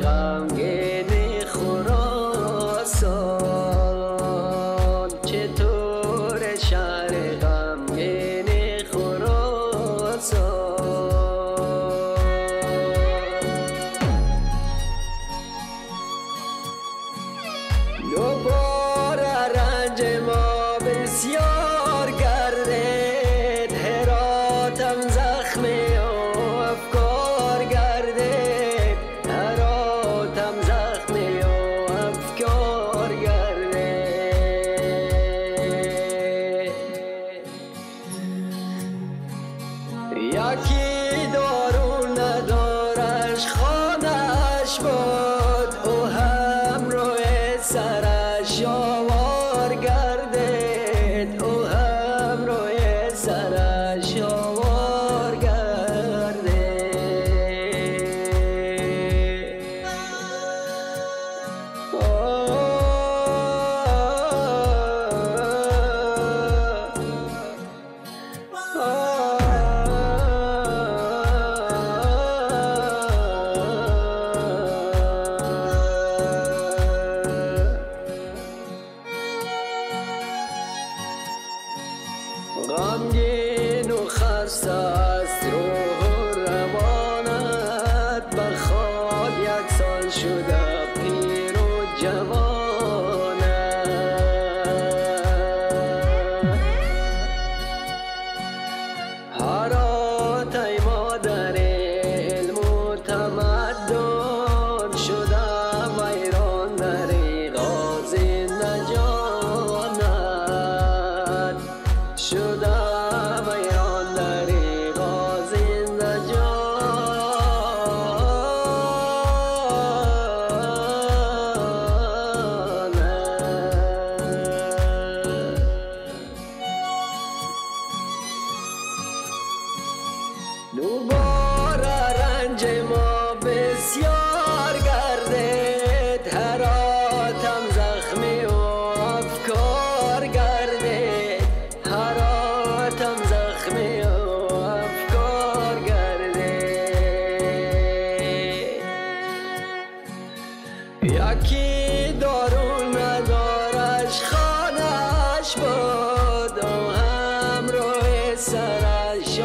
غمگین خراسان، چطور شهر غمگین خراسان. دوباره رنج ما بسیار گردید، هراتم زخمی و افکار گردید، هراتم زخمی و افکار گردید. یکی دارو ندارش خانهش بود، او هم روی سرش آوار گردید، او هم روی سرش آوار گردید. غمگین و خسته است روح و روانت، به خواب یکسان شده پیر و جوانت. هرات ای مادر علم و تمدن، شده ویران دریغا زنده جانت، شده ویران دریغا زنده جانت. دوباره رنج ما بسیار گردید، هراتم زخمی و افکار گردید، هراتم زخمی و افکار گردید. یکی دارو ندارش خانهش بود، و هم روی سرش